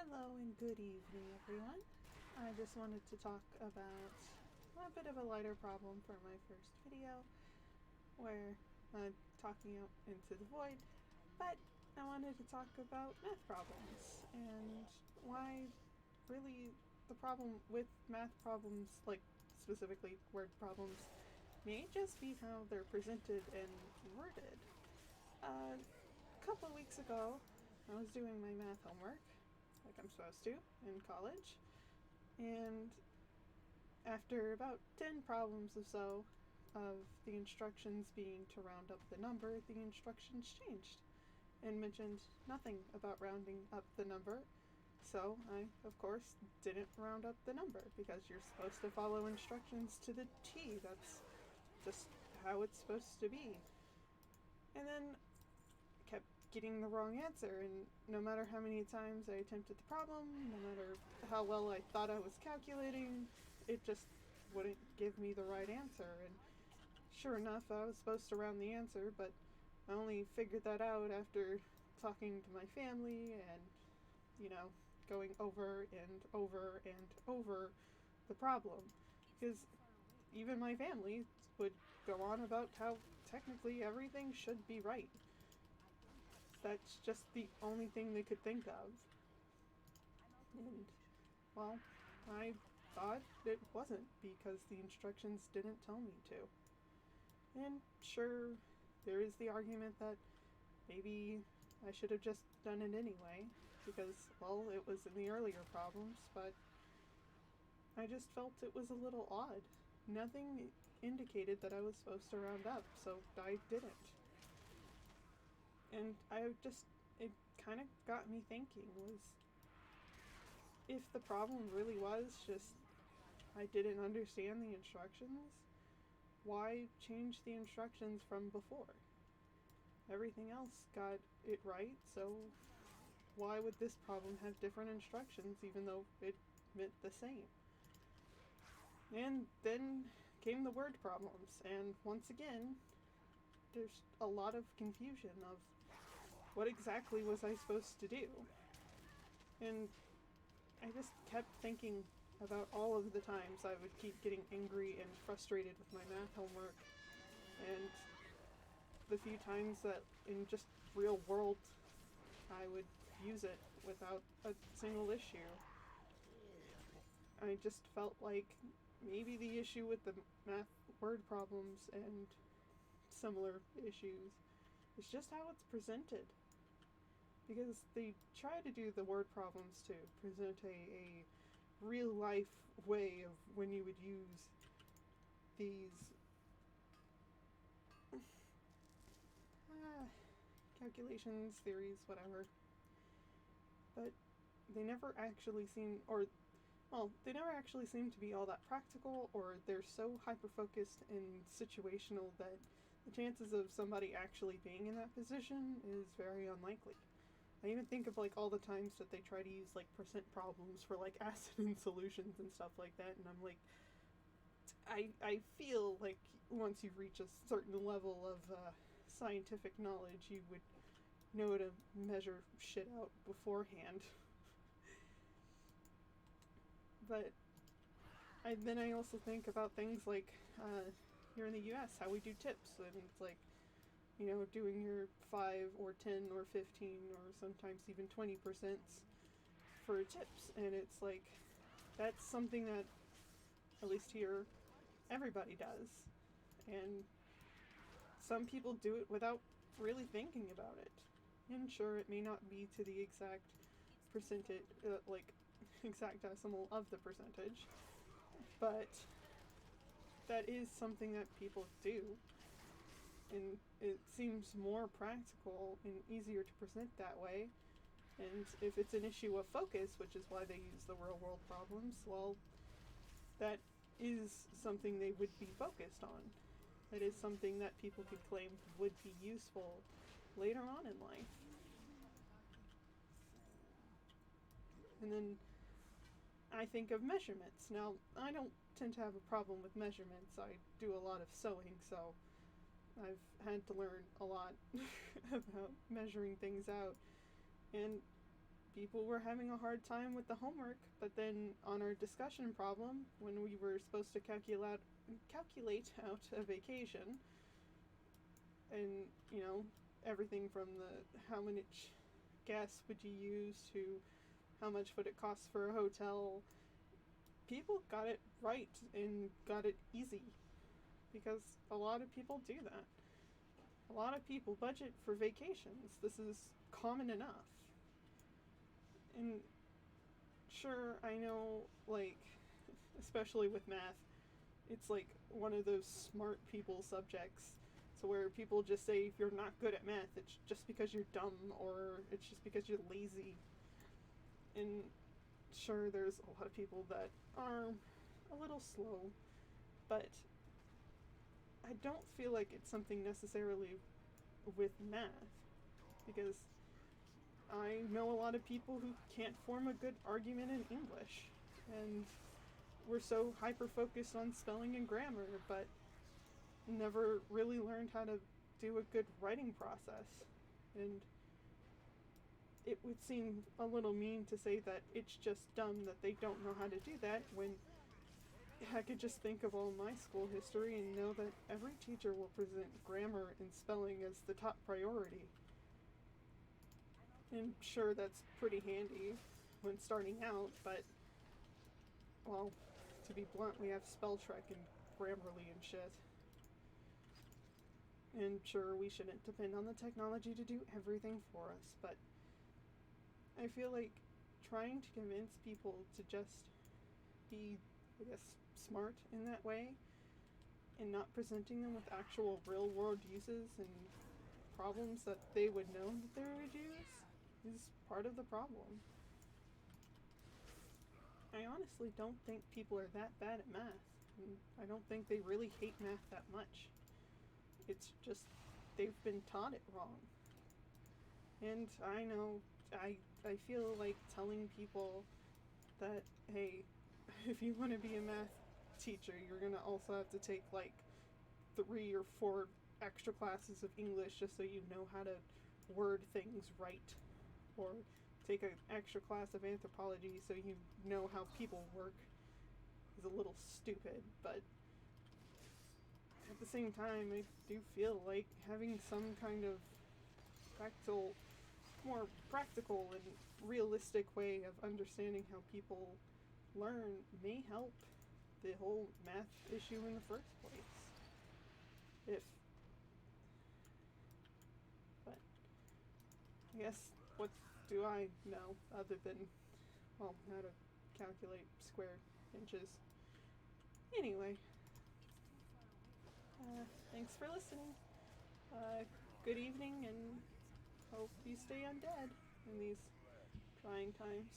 Hello and good evening, everyone. I just wanted to talk about a bit of a lighter problem for my first video, where I'm talking out into the void, but I wanted to talk about math problems and why really the problem with math problems, like specifically word problems, may just be how they're presented and worded. A couple of weeks ago, I was doing my math homework like I'm supposed to in college. And after about 10 problems or so of the instructions being to round up the number, the instructions changed and mentioned nothing about rounding up the number. So I, of course, didn't round up the number because you're supposed to follow instructions to the T. That's just how it's supposed to be. And then kept getting the wrong answer, and no matter how many times I attempted the problem, no matter how well I thought I was calculating, it just wouldn't give me the right answer. And sure enough, I was supposed to round the answer, but I only figured that out after talking to my family and, going over and over and over the problem. Because even my family would go on about how technically everything should be right. That's just the only thing they could think of. And, well, I thought it wasn't because the instructions didn't tell me to. And sure, there is the argument that maybe I should have just done it anyway because, well, it was in the earlier problems, but I just felt it was a little odd. Nothing indicated that I was supposed to round up, so I didn't. And it kind of got me thinking, was if the problem really was just I didn't understand the instructions, why change the instructions from before? Everything else got it right, so why would this problem have different instructions even though it meant the same? And then came the word problems, and once again, there's a lot of confusion of what exactly was I supposed to do? And I just kept thinking about all of the times I would keep getting angry and frustrated with my math homework, and the few times that in just real world I would use it without a single issue. I just felt like maybe the issue with the math word problems and similar issues is just how it's presented. Because they try to do the word problems to present a real life way of when you would use these calculations, theories, whatever. But they never actually seem, they never actually seem to be all that practical, or they're so hyper-focused and situational that the chances of somebody actually being in that position is very unlikely. I even think of all the times that they try to use percent problems for acid in solutions and stuff like that, and I'm like, I feel like once you reach a certain level of scientific knowledge, you would know to measure shit out beforehand. But then I also think about things like here in the U.S. how we do tips, and it's doing your 5 or 10 or 15 or sometimes even 20% for tips. And it's that's something that, at least here, everybody does. And some people do it without really thinking about it. And sure, it may not be to the exact percentage, exact decimal of the percentage, but that is something that people do. And it seems more practical and easier to present that way. And if it's an issue of focus, which is why they use the real world problems, well, that is something they would be focused on. That is something that people could claim would be useful later on in life. And then I think of measurements. Now, I don't tend to have a problem with measurements. I do a lot of sewing, so I've had to learn a lot about measuring things out. And people were having a hard time with the homework, but then on our discussion problem, when we were supposed to calculate out a vacation, and everything from the how much gas would you use to how much would it cost for a hotel, people got it right and got it easy, because a lot of people do that. A lot of people budget for vacations. This is common enough. And sure, I know, like, especially with math, it's like one of those smart people subjects. So where people just say if you're not good at math, it's just because you're dumb or it's just because you're lazy. And sure, there's a lot of people that are a little slow, but I don't feel like it's something necessarily with math, because I know a lot of people who can't form a good argument in English, and we're so hyper-focused on spelling and grammar, but never really learned how to do a good writing process. And it would seem a little mean to say that it's just dumb that they don't know how to do that, when I could just think of all my school history and know that every teacher will present grammar and spelling as the top priority. And sure, that's pretty handy when starting out, but, well, to be blunt, we have spell check and Grammarly and shit. And sure, we shouldn't depend on the technology to do everything for us, but I feel like trying to convince people to just be, I guess, smart in that way, and not presenting them with actual real world uses and problems that they would know that they would use, is part of the problem. I honestly don't think people are that bad at math, and I don't think they really hate math that much. It's just they've been taught it wrong. And I know, I feel like telling people that, hey, if you want to be a math teacher, you're going to also have to take like 3 or 4 extra classes of English just so you know how to word things right, or take an extra class of anthropology so you know how people work, is a little stupid. But at the same time, I do feel like having some kind of more practical and realistic way of understanding how people learn may help the whole math issue in the first place. But I guess, what do I know other than, well, how to calculate square inches? Anyway, thanks for listening. Good evening, and hope you stay undead in these trying times.